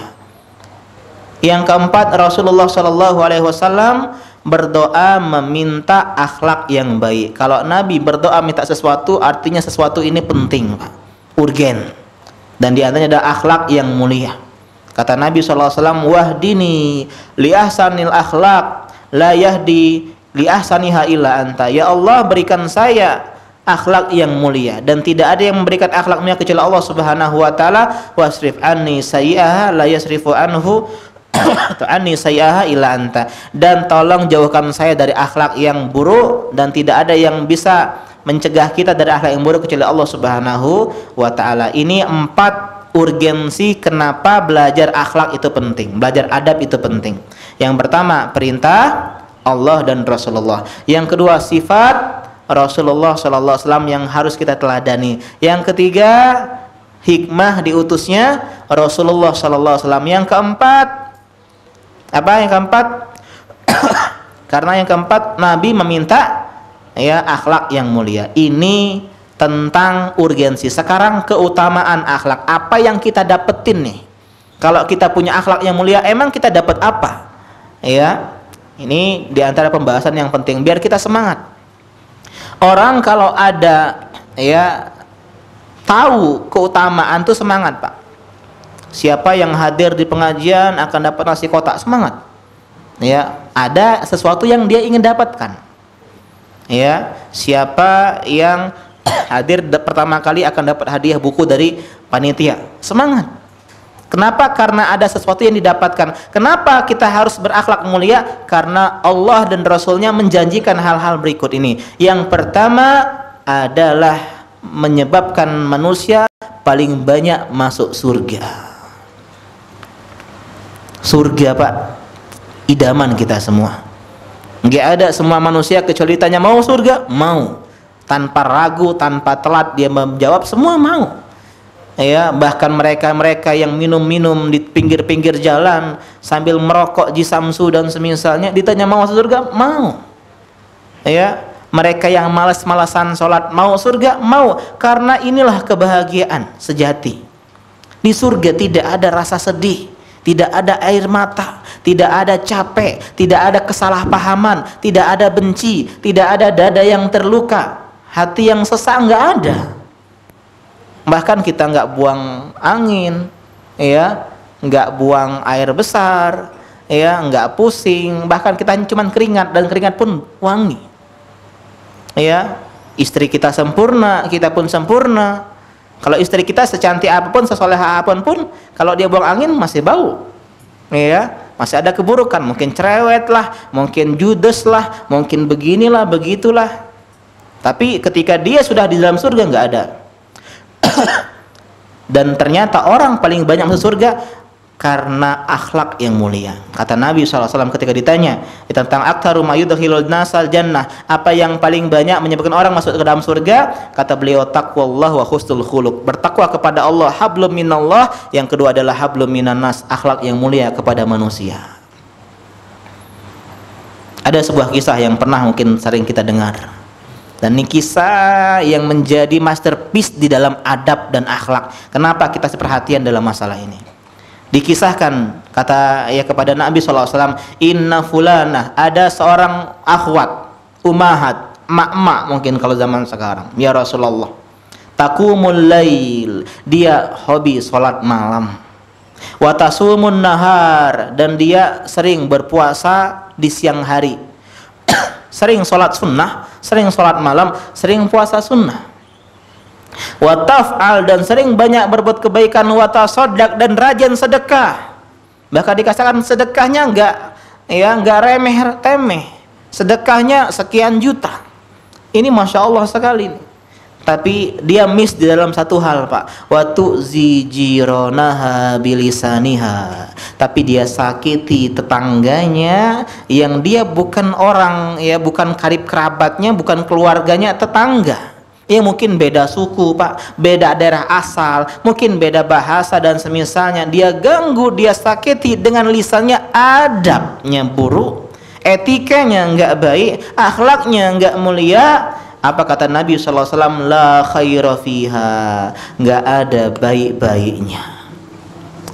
Yang keempat, Rasulullah SAW berdoa meminta akhlak yang baik. Kalau Nabi berdoa minta sesuatu, artinya sesuatu ini penting, Pak, urgen. Dan di antaranya ada akhlak yang mulia. Kata Nabi SAW, wahdini li ahsanil akhlak la yahdi li ahsaniha illa anta. Ya Allah, berikan saya akhlak yang mulia, dan tidak ada yang memberikan akhlak mulia kecuali Allah Subhanahu wa taala. Wasrif anni sayyi'aha la yasrifu anhu anni sayyi'aha illa anta. Dan tolong jauhkan saya dari akhlak yang buruk, dan tidak ada yang bisa mencegah kita dari akhlak yang buruk kecuali Allah Subhanahu wa taala. Ini 4 urgensi kenapa belajar akhlak itu penting, belajar adab itu penting. Yang pertama, perintah Allah dan Rasulullah. Yang kedua, sifat Rasulullah SAW yang harus kita teladani. Yang ketiga, hikmah diutusnya Rasulullah SAW. Yang keempat, apa yang keempat? Karena yang keempat, Nabi meminta ya akhlak yang mulia. Ini tentang urgensi. Sekarang keutamaan akhlak. Apa yang kita dapetin nih? Kalau kita punya akhlak yang mulia, emang kita dapat apa? Ya, ini diantara pembahasan yang penting biar kita semangat. Orang kalau ada ya tahu keutamaan tuh semangat, Pak. Siapa yang hadir di pengajian akan dapat nasi kotak, semangat. Ya, ada sesuatu yang dia ingin dapatkan. Ya, siapa yang hadir pertama kali akan dapat hadiah buku dari panitia, semangat. Kenapa? Karena ada sesuatu yang didapatkan. Kenapa kita harus berakhlak mulia? Karena Allah dan Rasulnya menjanjikan hal-hal berikut ini. Yang pertama adalah menyebabkan manusia paling banyak masuk surga. Surga, Pak, idaman kita semua. Nggak ada semua manusia kecuali tanya mau surga, mau. Tanpa ragu, tanpa telat dia menjawab, semua mau. Ya, bahkan mereka-mereka yang minum-minum di pinggir-pinggir jalan sambil merokok jisamsu dan semisalnya, ditanya mau masuk surga, mau. Ya, mereka yang malas-malasan sholat, mau surga, mau. Karena inilah kebahagiaan sejati. Di surga tidak ada rasa sedih, tidak ada air mata, tidak ada capek, tidak ada kesalahpahaman, tidak ada benci, tidak ada dada yang terluka, hati yang sesak, nggak ada. Bahkan kita nggak buang angin, ya, nggak buang air besar, ya, nggak pusing. Bahkan kita cuma keringat, dan keringat pun wangi. Ya, istri kita sempurna, kita pun sempurna. Kalau istri kita secantik apapun, sesoleh apapun pun, kalau dia buang angin masih bau. Ya, masih ada keburukan. Mungkin cerewet lah, mungkin judes lah, mungkin beginilah, begitulah. Tapi ketika dia sudah di dalam surga, nggak ada. Dan ternyata orang paling banyak masuk surga karena akhlak yang mulia. Kata Nabi SAW ketika ditanya tentang aktsaru ma yudkhilun nasal jannah, apa yang paling banyak menyebabkan orang masuk ke dalam surga? Kata beliau, taqwallah wa husnul khuluq, bertakwa kepada Allah, hablum minallah. Yang kedua adalah hablum minan nas, akhlak yang mulia kepada manusia. Ada sebuah kisah yang pernah mungkin sering kita dengar. Dan ini kisah yang menjadi masterpiece di dalam adab dan akhlak. Kenapa kita perhatian dalam masalah ini? Dikisahkan, kata ya kepada Nabi SAW, inna fulana, ada seorang akhwat, umahat, mak-mak mungkin kalau zaman sekarang, ya Rasulullah, taqumul lail, dia hobi sholat malam, wa tasumun nahar, dan dia sering berpuasa di siang hari. Sering sholat sunnah, sering sholat malam, sering puasa sunnah. Wa taf'al, dan sering banyak berbuat kebaikan. Wa tasaddaq, dan rajin sedekah. Bahkan dikatakan sedekahnya enggak remeh-temeh. Sedekahnya sekian juta. Ini masya Allah sekali. tapi dia miss di dalam satu hal, Pak. Wa tu'zi jironaha bilisaniha. Tapi dia sakiti tetangganya yang dia bukan orang, ya, bukan karib kerabatnya, bukan keluarganya, tetangga. Ya mungkin beda suku, Pak, beda daerah asal, mungkin beda bahasa dan semisalnya. Dia ganggu, dia sakiti dengan lisannya, adabnya buruk, etikanya enggak baik, akhlaknya enggak mulia. Apa kata Nabi SAW? La khaira fiha, nggak ada baik-baiknya.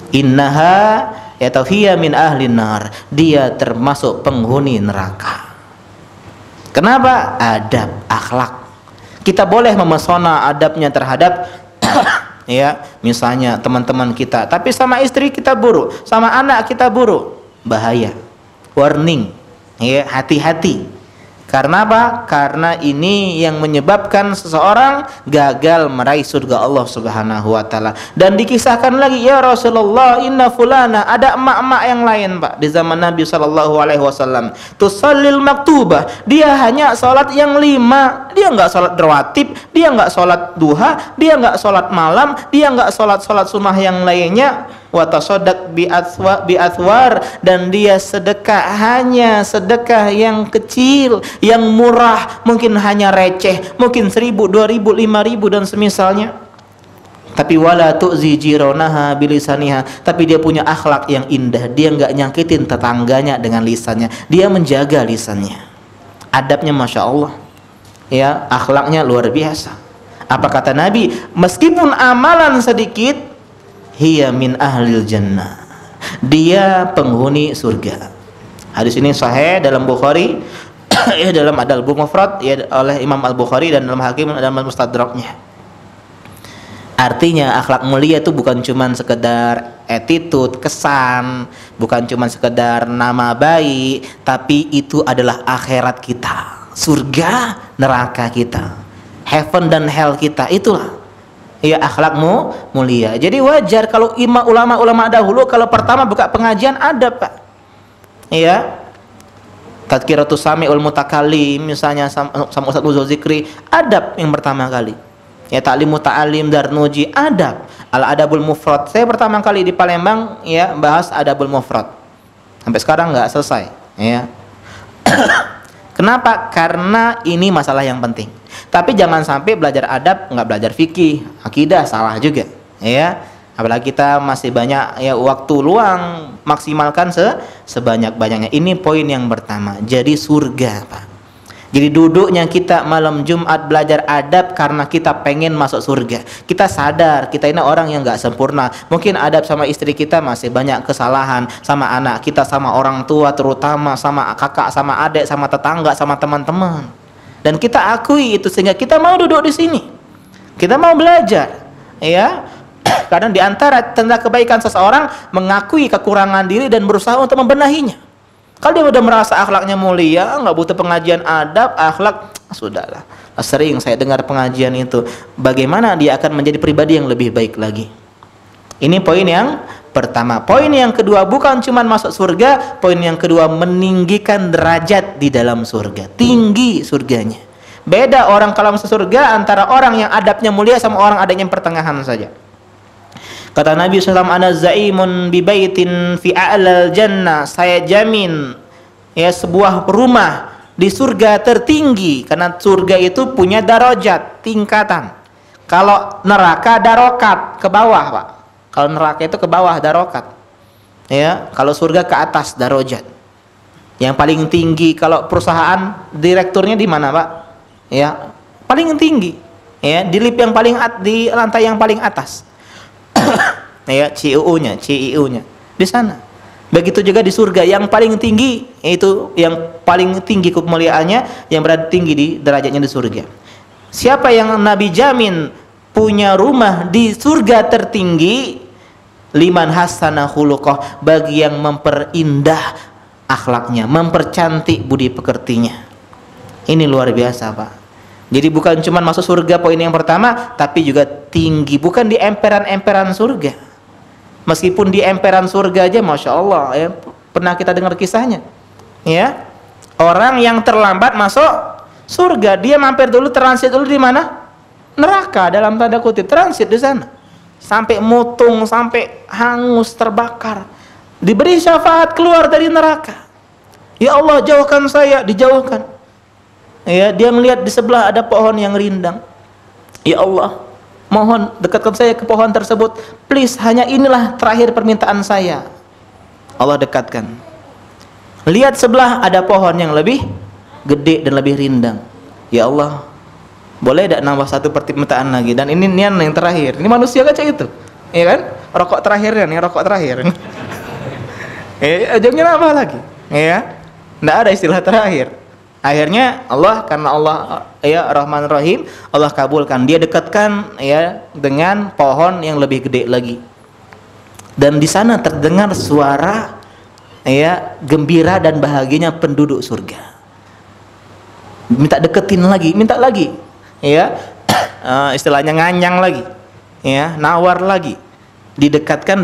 Innaha yatafiyya min ahlin nar, dia termasuk penghuni neraka. Kenapa? Adab, akhlak. Kita boleh memesona adabnya terhadap ya, misalnya teman-teman kita, tapi sama istri kita buruk, sama anak kita buruk, bahaya. Warning, ya, hati-hati. Karena apa? Karena ini yang menyebabkan seseorang gagal meraih surga Allah Subhanahu wa taala. Dan dikisahkan lagi, ya Rasulullah, inna fulana, ada emak-emak yang lain, Pak, di zaman Nabi sallallahu alaihi wasallam. Tusallil maktubah, dia hanya salat yang 5. Dia enggak salat rawatib, dia enggak salat duha, dia enggak salat malam, dia enggak salat sunnah yang lainnya. Wa tasaddaq bi athwar, dan dia sedekah hanya sedekah yang kecil, yang murah, mungkin hanya receh, mungkin 1.000, 2.000, 5.000 dan semisalnya. Tapi wala tu'zi jironaha bilisaniha, tapi dia punya akhlak yang indah, dia enggak nyakitin tetangganya dengan lisannya, dia menjaga lisannya. Adabnya Masya Allah, ya, akhlaknya luar biasa. Apa kata Nabi? Meskipun amalan sedikit, hiya min ahlil jannah, dia penghuni surga. Hadis ini sahih dalam Bukhari ya, dalam Adabul Mufrad, ya, oleh Imam Al-Bukhari, dan dalam Hakim dalam Mustadraknya. Artinya akhlak mulia itu bukan cuma sekedar attitude, kesan, bukan cuma sekedar nama baik, tapi itu adalah akhirat kita, surga neraka kita, heaven dan hell kita. Itulah, ya, akhlakmu mulia. Jadi wajar kalau ulama-ulama dahulu kalau pertama buka pengajian adab, Pak. Ya, Tadkiratus Sami'ul Mutakallim misalnya sama Ustaz Uzul Zikri, adab yang pertama kali. Ya, Ta'lim Muta'alim Darnuji, adab. Al-Adabul Mufrad, saya pertama kali di Palembang, ya, bahas Adabul Mufrad. Sampai sekarang nggak selesai, ya. Kenapa? Karena ini masalah yang penting. Tapi jangan sampai belajar adab nggak belajar fikih, akidah, salah juga, ya. Apalagi kita masih banyak, ya, waktu luang, maksimalkan sebanyak-banyaknya. Ini poin yang pertama. Jadi surga, Pak. Jadi duduknya kita malam Jumat belajar adab karena kita pengen masuk surga. Kita sadar kita ini orang yang nggak sempurna. Mungkin adab sama istri kita masih banyak kesalahan, sama anak kita, sama orang tua, terutama sama kakak, sama adik, sama tetangga, sama teman-teman. Dan kita akui itu sehingga kita mau duduk di sini. Kita mau belajar, ya. Karena di antara tanda kebaikan seseorang mengakui kekurangan diri dan berusaha untuk membenahinya. Kalau dia udah merasa akhlaknya mulia, nggak butuh pengajian adab, akhlak, sudahlah. Sering saya dengar pengajian itu, bagaimana dia akan menjadi pribadi yang lebih baik lagi. Ini poin yang pertama. Poin yang kedua, bukan cuma masuk surga, poin yang kedua meninggikan derajat di dalam surga, tinggi surganya. Beda orang kalau masuk surga antara orang yang adabnya mulia sama orang adabnya yang pertengahan saja. Kata Nabi SAW, ana zaimun bi baitin fi a'lal jannah, saya jamin, ya, sebuah rumah di surga tertinggi, karena surga itu punya darajat, tingkatan. Kalau neraka darokat, ke bawah, Pak. Kalau neraka itu ke bawah, darokat, ya. Kalau surga ke atas, darajat. Yang paling tinggi, kalau perusahaan direkturnya di mana, Pak? Ya, paling tinggi, ya, di lift yang paling di lantai yang paling atas. Ya, CIO-nya di sana. Begitu juga di surga yang paling tinggi, itu yang paling tinggi kemuliaannya, yang berada tinggi di derajatnya di surga. Siapa yang Nabi jamin punya rumah di surga tertinggi? Liman hasana khuluqah, bagi yang memperindah akhlaknya, mempercantik budi pekertinya. Ini luar biasa, Pak. Jadi bukan cuma masuk surga poin yang pertama, tapi juga tinggi, bukan di emperan-emperan surga. Meskipun di emperan surga aja, Masya Allah, ya, pernah kita dengar kisahnya, ya, orang yang terlambat masuk surga, dia mampir dulu, transit dulu di mana? neraka dalam tanda kutip, transit di sana. Sampai mutung, sampai hangus, terbakar. Diberi syafaat keluar dari neraka. Ya Allah, jauhkan saya, dijauhkan. Ya, dia melihat di sebelah ada pohon yang rindang. Ya Allah, mohon dekatkan saya ke pohon tersebut. Please, hanya inilah terakhir permintaan saya. Allah dekatkan. Lihat sebelah ada pohon yang lebih gede dan lebih rindang. Ya Allah, boleh tidak nambah satu permintaan lagi? Dan ini nian yang terakhir. Ini manusia kaca itu, ya kan? Rokok terakhirnya nih, rokok terakhir. Ujungnya nambah lagi, ya? Tidak ada istilah terakhir. Akhirnya Allah, karena Allah ya Rahman Rahim, Allah kabulkan. Dia dekatkan ya dengan pohon yang lebih gede lagi. Dan di sana terdengar suara ya gembira dan bahagianya penduduk surga. Minta deketin lagi, minta lagi. Ya, istilahnya nganyang lagi, ya, nawar lagi, didekatkan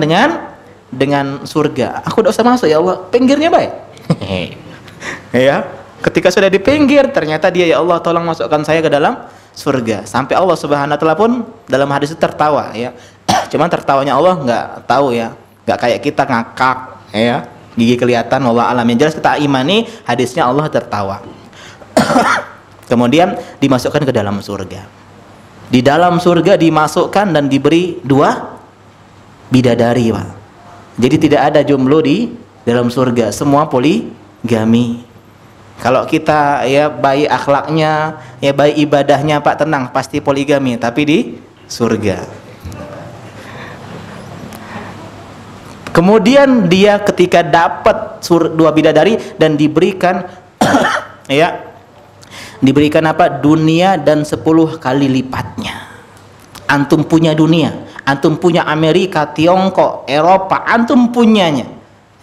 dengan surga. Aku tidak usah masuk ya Allah, pinggirnya baik. Ya, ketika sudah di pinggir, ternyata dia, ya Allah tolong masukkan saya ke dalam surga. Sampai Allah Subhanahu Wa Taala pun dalam hadis itu tertawa, ya. Cuman tertawanya Allah nggak tahu ya, nggak kayak kita ngakak, ya, gigi kelihatan. Allah alam, yang jelas kita imani hadisnya Allah tertawa. Kemudian dimasukkan ke dalam surga. Di dalam surga dimasukkan dan diberi 2 bidadari, Pak. Jadi tidak ada jomblo di dalam surga, semua poligami. Kalau kita ya baik akhlaknya, ya baik ibadahnya, Pak, tenang, pasti poligami, tapi di surga. Kemudian dia ketika dapat 2 bidadari dan diberikan ya, diberikan apa? Dunia dan 10 kali lipatnya. Antum punya dunia, antum punya Amerika, Tiongkok, Eropa, antum punyanya.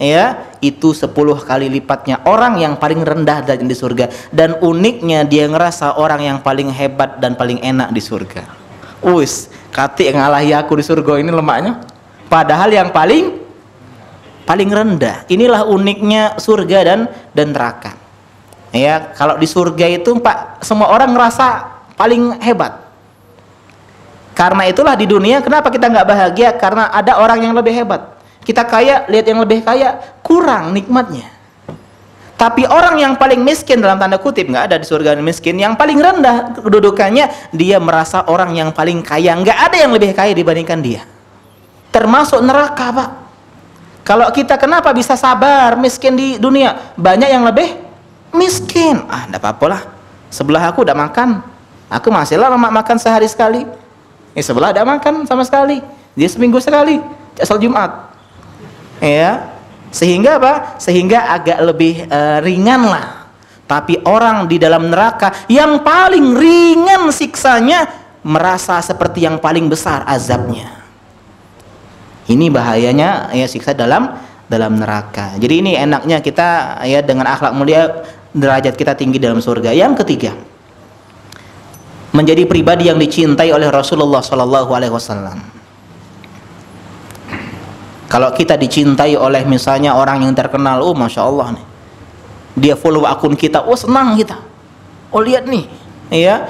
Ya, itu 10 kali lipatnya. Orang yang paling rendah dari di surga, dan uniknya dia ngerasa orang yang paling hebat dan paling enak di surga. Wis, kati ngalahi aku di surga ini lemaknya. Padahal yang paling rendah. Inilah uniknya surga dan neraka. Ya, kalau di surga itu, Pak, semua orang ngerasa paling hebat. Karena itulah di dunia kenapa kita nggak bahagia? Karena ada orang yang lebih hebat. Kita kaya, lihat yang lebih kaya, kurang nikmatnya. Tapi orang yang paling miskin dalam tanda kutip, nggak ada di surga yang miskin. Yang paling rendah kedudukannya, dia merasa orang yang paling kaya. Nggak ada yang lebih kaya dibandingkan dia. Termasuk neraka, Pak. Kalau kita kenapa bisa sabar miskin di dunia? Banyak yang lebih miskin. Enggak apa-apa lah. Sebelah aku udah makan. Aku masih lama makan sehari sekali. Sebelah ada makan sama sekali. Dia seminggu sekali. Asal Jumat. Ya. Sehingga apa? Sehingga agak lebih ringan lah. Tapi orang di dalam neraka yang paling ringan siksanya merasa seperti yang paling besar azabnya. Ini bahayanya ya siksa dalam neraka. Jadi ini enaknya kita ya dengan akhlak mulia, derajat kita tinggi dalam surga. Yang ketiga, menjadi pribadi yang dicintai oleh Rasulullah SAW. Kalau kita dicintai oleh misalnya orang yang terkenal, oh masya Allah nih, dia follow akun kita, oh senang kita, oh lihat nih, ya,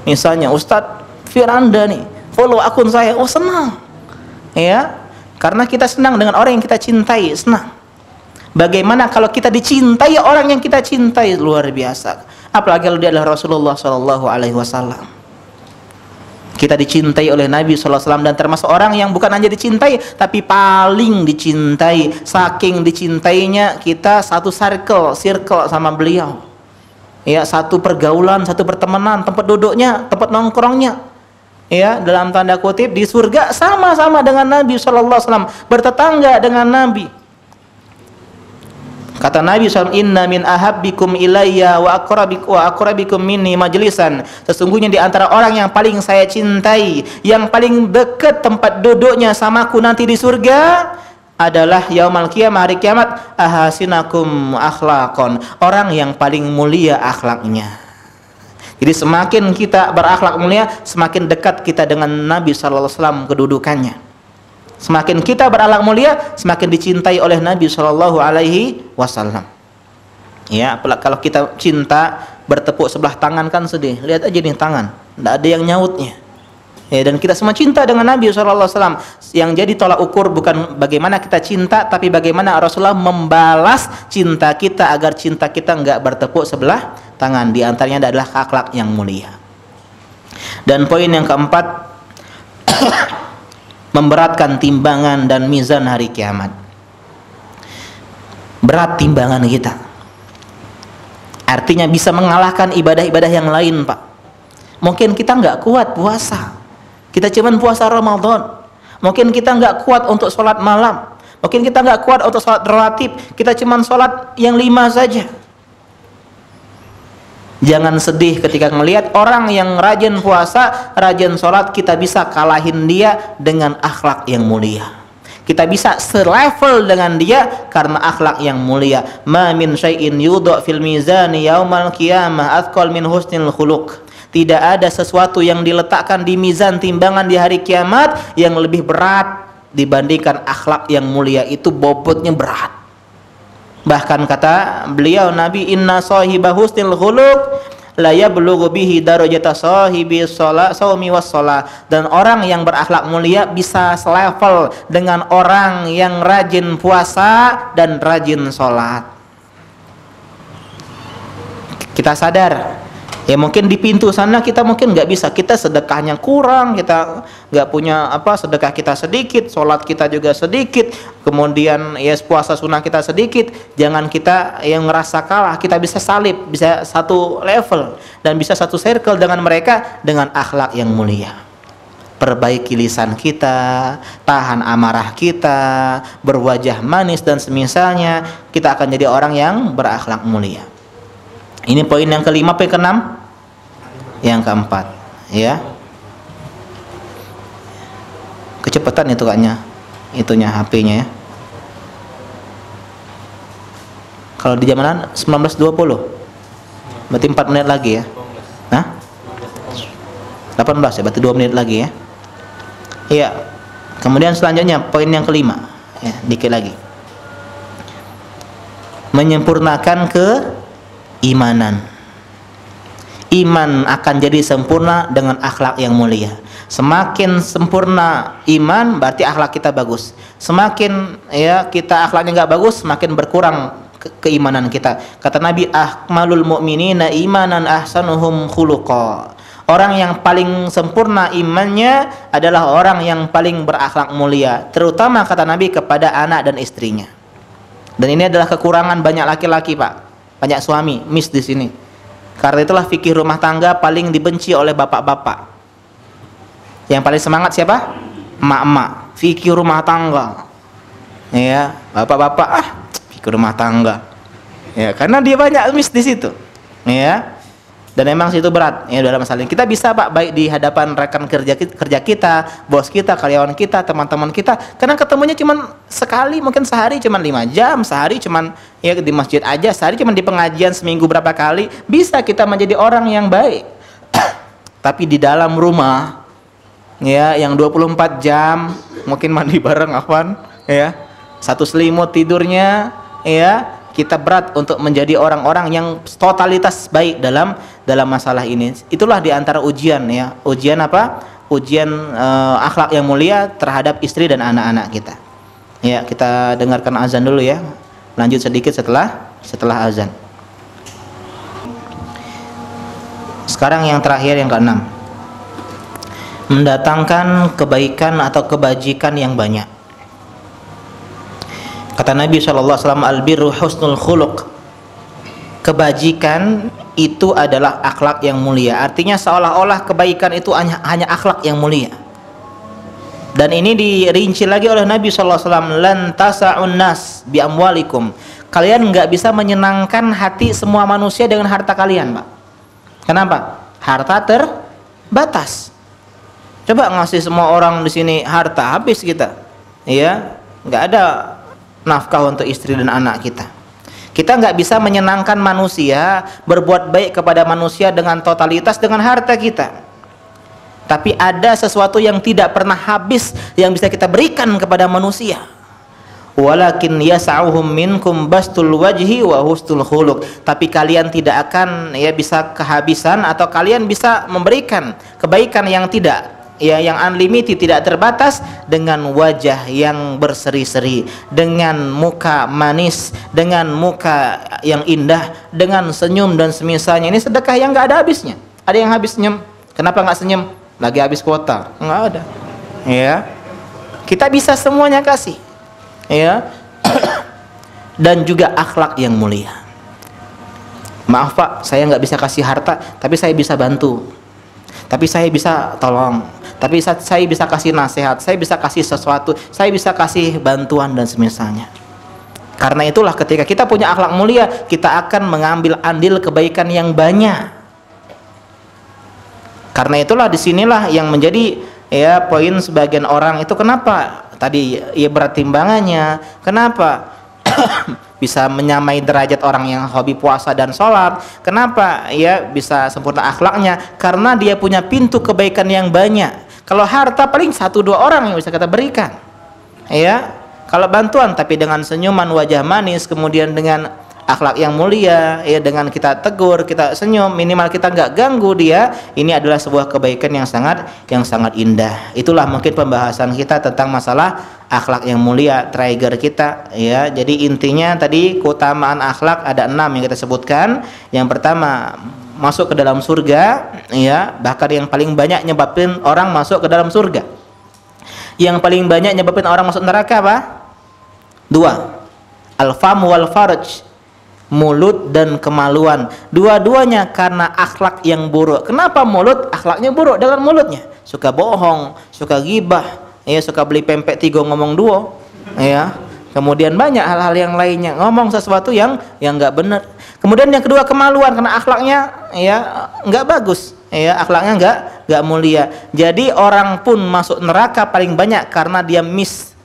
misalnya Ustadz Firanda nih follow akun saya, oh senang, ya, karena kita senang dengan orang yang kita cintai, senang. Bagaimana kalau kita dicintai orang yang kita cintai, luar biasa. Apalagi kalau dia adalah Rasulullah SAW. Kita dicintai oleh Nabi SAW, dan termasuk orang yang bukan hanya dicintai, tapi paling dicintai. Saking dicintainya, kita satu circle sama beliau. Ya, satu pergaulan, satu pertemanan, tempat duduknya, tempat nongkrongnya. Ya, dalam tanda kutip di surga sama-sama dengan Nabi SAW, bertetangga dengan Nabi. Kata Nabi SAW, inna min ahabbikum ilayya wa aqrabikum minni majlisan. Sesungguhnya di antara orang yang paling saya cintai, yang paling dekat tempat duduknya samaku nanti di surga adalah yaumal qiyamah, hari kiamat, ahasinakum akhlaqan, orang yang paling mulia akhlaknya. Jadi semakin kita berakhlak mulia, semakin dekat kita dengan Nabi SAW kedudukannya. Semakin kita berakhlak mulia, semakin dicintai oleh Nabi SAW. Ya, kalau kita cinta bertepuk sebelah tangan kan sedih. Lihat aja nih tangan. tidak ada yang nyautnya. Ya, dan kita semua cinta dengan Nabi SAW. Yang jadi tolak ukur bukan bagaimana kita cinta, tapi bagaimana Rasulullah membalas cinta kita agar cinta kita nggak bertepuk sebelah tangan. Di antaranya adalah akhlak yang mulia. Dan poin yang keempat, memberatkan timbangan dan mizan hari kiamat. Berat timbangan kita, artinya bisa mengalahkan ibadah-ibadah yang lain, Pak. Mungkin kita nggak kuat puasa, kita cuman puasa Ramadan. Mungkin kita nggak kuat untuk sholat malam. Mungkin kita nggak kuat untuk sholat rawatib. Kita cuman sholat yang 5 saja. Jangan sedih ketika melihat orang yang rajin puasa, rajin sholat, kita bisa kalahin dia dengan akhlak yang mulia. Kita bisa selevel dengan dia karena akhlak yang mulia. Ma min syai'in yudha fil mizani yaumal qiyamah athqal min husnil khuluq. Tidak ada sesuatu yang diletakkan di mizan timbangan di hari kiamat yang lebih berat dibandingkan akhlak yang mulia. Itu bobotnya berat. Bahkan kata beliau Nabi, inna sahiba husnil khuluq la yablughu bihi darajata sahibi shaumi was shalah. Dan orang yang berakhlak mulia bisa selevel dengan orang yang rajin puasa dan rajin sholat. Kita sadar, ya mungkin di pintu sana kita mungkin nggak bisa, kita sedekahnya kurang, kita nggak punya sedekah kita sedikit, sholat kita juga sedikit, kemudian ya puasa sunnah kita sedikit. Jangan kita yang ngerasa kalah, kita bisa salib, bisa satu level dan bisa satu circle dengan mereka dengan akhlak yang mulia. Perbaiki lisan kita, tahan amarah kita, berwajah manis dan semisalnya, kita akan jadi orang yang berakhlak mulia. Ini poin yang kelima, poin keenam, yang keempat, ya. Kecepatan itu kayaknya, itunya HP-nya ya. Kalau di zamanan 19.20, berarti 4 menit lagi ya. Hah? 18 ya, berarti 2 menit lagi ya. Iya. Kemudian selanjutnya poin yang kelima, ya, dikit lagi. Menyempurnakan keimanan. Iman akan jadi sempurna dengan akhlak yang mulia. Semakin sempurna iman berarti akhlak kita bagus. Semakin ya kita akhlaknya nggak bagus, semakin berkurang keimanan kita. Kata Nabi, akmalul mu'minina imanan ahsanuhum khuluqa. Orang yang paling sempurna imannya adalah orang yang paling berakhlak mulia, terutama kata Nabi kepada anak dan istrinya. Dan ini adalah kekurangan banyak laki-laki, Pak. Banyak suami miss di sini. Karena itulah fikih rumah tangga paling dibenci oleh bapak-bapak. Yang paling semangat siapa? Emak-emak. Fikih rumah tangga. Ya, bapak-bapak fikih rumah tangga. Ya, karena dia banyak miss di situ. Ya. Dan memang situ berat ya dalam masalah ini. Kita bisa, Pak, baik di hadapan rekan kerja kita, bos kita, karyawan kita, teman-teman kita. Karena ketemunya cuma sekali, mungkin sehari cuma 5 jam, sehari cuma ya di masjid aja, sehari cuma di pengajian seminggu berapa kali. Bisa kita menjadi orang yang baik. Tapi di dalam rumah ya yang 24 jam mungkin mandi bareng afwan ya. Satu selimut tidurnya ya. Kita berat untuk menjadi orang-orang yang totalitas baik dalam masalah ini. Itulah diantara ujian ya. Ujian apa? Ujian akhlak yang mulia terhadap istri dan anak-anak kita. Ya, kita dengarkan azan dulu ya. Lanjut sedikit setelah azan. Sekarang yang terakhir, yang keenam. Mendatangkan kebaikan atau kebajikan yang banyak. Kata Nabi SAW, al-birru husnul khuluq. Kebajikan itu adalah akhlak yang mulia. Artinya seolah-olah kebaikan itu hanya akhlak yang mulia. Dan ini dirinci lagi oleh Nabi SAW, lan tasa'un nas bi amwalikum. Kalian nggak bisa menyenangkan hati semua manusia dengan harta kalian, Pak. Kenapa? Harta terbatas. Coba ngasih semua orang di sini harta, habis kita. Iya, nggak ada nafkah untuk istri dan anak kita. Kita nggak bisa menyenangkan manusia, berbuat baik kepada manusia dengan totalitas dengan harta kita. Tapi ada sesuatu yang tidak pernah habis yang bisa kita berikan kepada manusia. walakin yas'uhum minkum bastul wajhi wa husnul khuluq. Tapi kalian tidak akan ya bisa kehabisan, atau kalian bisa memberikan kebaikan yang tidak ya, yang unlimited, tidak terbatas, dengan wajah yang berseri-seri, dengan muka manis, dengan muka yang indah, dengan senyum dan semisalnya. Ini sedekah yang nggak ada habisnya. Ada yang habis senyum, kenapa nggak senyum? Lagi habis kuota? Nggak ada. Ya, kita bisa semuanya kasih. Ya, dan juga akhlak yang mulia. Maaf Pak, saya nggak bisa kasih harta, tapi saya bisa bantu, tapi saya bisa tolong, tapi saya bisa kasih nasihat, saya bisa kasih sesuatu, saya bisa kasih bantuan dan semisalnya. Karena itulah ketika kita punya akhlak mulia, kita akan mengambil andil kebaikan yang banyak. Karena itulah disinilah yang menjadi ya poin sebagian orang itu, kenapa tadi ya berat timbangannya, kenapa bisa menyamai derajat orang yang hobi puasa dan sholat, kenapa ya bisa sempurna akhlaknya, karena dia punya pintu kebaikan yang banyak. Kalau harta paling 1-2 orang yang bisa kita berikan ya, kalau bantuan tapi dengan senyuman, wajah manis, kemudian dengan akhlak yang mulia ya, dengan kita tegur, kita senyum, minimal kita nggak ganggu dia, ini adalah sebuah kebaikan yang sangat indah. Itulah mungkin pembahasan kita tentang masalah akhlak yang mulia, trigger kita ya. Jadi intinya tadi keutamaan akhlak ada 6 yang kita sebutkan. Yang pertama, masuk ke dalam surga ya, bahkan yang paling banyak nyebabin orang masuk ke dalam surga. Yang paling banyak nyebabin orang masuk neraka apa? 2, al-fam wal farj, mulut dan kemaluan. Dua-duanya karena akhlak yang buruk. Kenapa mulut akhlaknya buruk? Dengan mulutnya suka bohong, suka gibah ya, suka beli pempek 3 ngomong 2 ya, kemudian banyak hal-hal yang lainnya, ngomong sesuatu yang nggak benar. Kemudian yang kedua kemaluan, karena akhlaknya ya nggak bagus ya, akhlaknya nggak mulia. Jadi orang pun masuk neraka paling banyak karena dia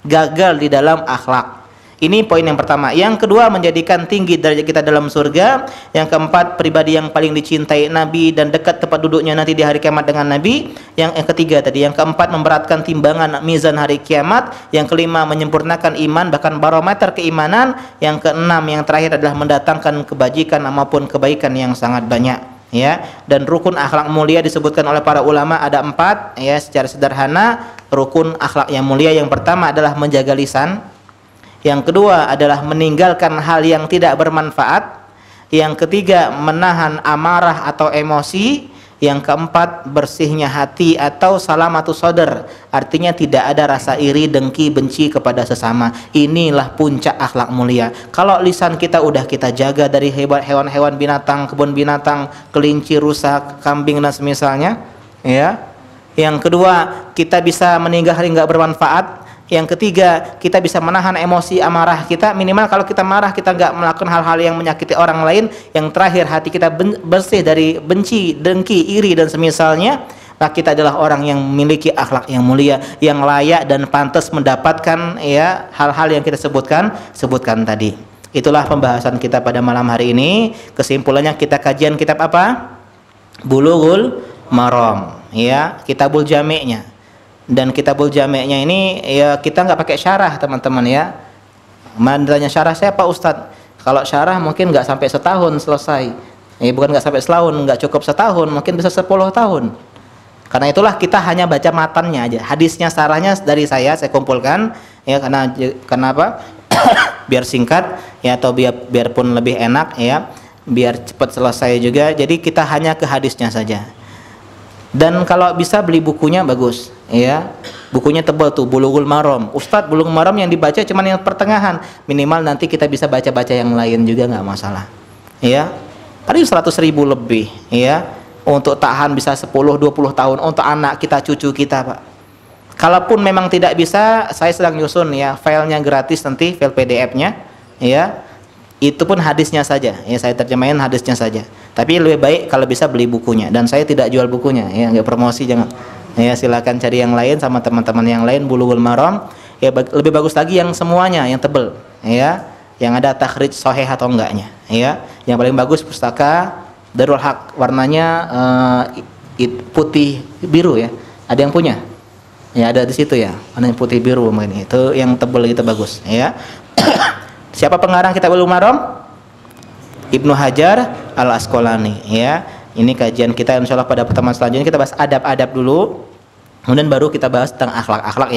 gagal di dalam akhlak. Ini poin yang pertama. Yang kedua, menjadikan tinggi derajat kita dalam surga. Yang keempat, pribadi yang paling dicintai Nabi dan dekat tempat duduknya nanti di hari kiamat dengan Nabi. Yang ketiga tadi, yang keempat, memberatkan timbangan mizan hari kiamat. Yang kelima, menyempurnakan iman, bahkan barometer keimanan. Yang keenam, yang terakhir adalah mendatangkan kebajikan maupun kebaikan yang sangat banyak ya. Dan rukun akhlak mulia disebutkan oleh para ulama ada 4 ya, secara sederhana. Rukun akhlak yang mulia yang pertama adalah menjaga lisan. Yang kedua adalah meninggalkan hal yang tidak bermanfaat. Yang ketiga, menahan amarah atau emosi. Yang keempat, bersihnya hati atau salamatus sadar, artinya tidak ada rasa iri, dengki, benci kepada sesama. Inilah puncak akhlak mulia. Kalau lisan kita udah kita jaga dari hewan-hewan binatang, kebun binatang, kelinci, rusa, kambing dan semisalnya ya. Yang kedua, kita bisa meninggalkan hal yang nggak bermanfaat. Yang ketiga, kita bisa menahan emosi amarah kita. Minimal kalau kita marah, kita nggak melakukan hal-hal yang menyakiti orang lain. Yang terakhir, hati kita bersih dari benci, dengki, iri dan semisalnya. Maka kita adalah orang yang memiliki akhlak yang mulia, yang layak dan pantas mendapatkan ya hal-hal yang kita sebutkan tadi. Itulah pembahasan kita pada malam hari ini. Kesimpulannya, kita kajian kitab apa? Bulughul Maram ya, kitabul jami'nya. Dan kitabul jami'nya ini ya kita nggak pakai syarah teman-teman ya. Mandanya syarah saya Pak Ustadz, kalau syarah mungkin nggak sampai setahun selesai. Bukan nggak sampai setahun, nggak cukup setahun, mungkin bisa 10 tahun. Karena itulah kita hanya baca matannya aja. Hadisnya, syarahnya dari saya kumpulkan ya, karena kenapa? Biar singkat ya, atau biarpun lebih enak ya, biar cepat selesai juga. Jadi kita hanya ke hadisnya saja. Dan kalau bisa beli bukunya bagus ya, bukunya tebal tuh, Bulughul Maram. Ustadz, Bulughul Maram yang dibaca cuma yang pertengahan, minimal nanti kita bisa baca-baca yang lain juga nggak masalah ya. Paling 100.000 lebih ya, untuk tahan bisa 10-20 tahun untuk anak kita, cucu kita Pak. Kalaupun memang tidak bisa, saya sedang nyusun ya, filenya gratis nanti, file PDF-nya ya. Itu pun hadisnya saja ya, saya terjemahin hadisnya saja. Tapi lebih baik kalau bisa beli bukunya, dan saya tidak jual bukunya ya, nggak promosi, jangan ya. Silakan cari yang lain sama teman-teman yang lain, Bulughul Maram ya. Lebih bagus lagi yang semuanya, yang tebel ya, yang ada takhrij sahih atau enggaknya ya. Yang paling bagus pustaka Darul Haq, warnanya putih biru ya. Ada yang punya Ya ada di situ ya. Warna putih biru mungkin. Itu yang tebal itu bagus ya. Siapa pengarang kitab Bulughul Maram? Ibnu Hajar Al-Asqalani ya. Ini kajian kita insyaallah pada pertemuan selanjutnya kita bahas adab-adab dulu. Kemudian baru kita bahas tentang akhlak-akhlak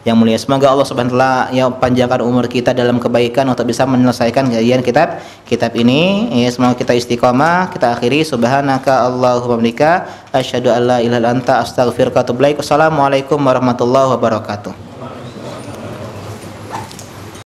yang mulia. Semoga Allah Subhanahu wa taala yang panjangkan umur kita dalam kebaikan untuk bisa menyelesaikan kajian kitab ini. Ya, semoga kita istiqomah. Kita akhiri subhanaka Allahumma bihamdika asyhadu an la ilaha illa anta astaghfiruka wa atubu ilaik. Wassalamualaikum warahmatullahi wabarakatuh.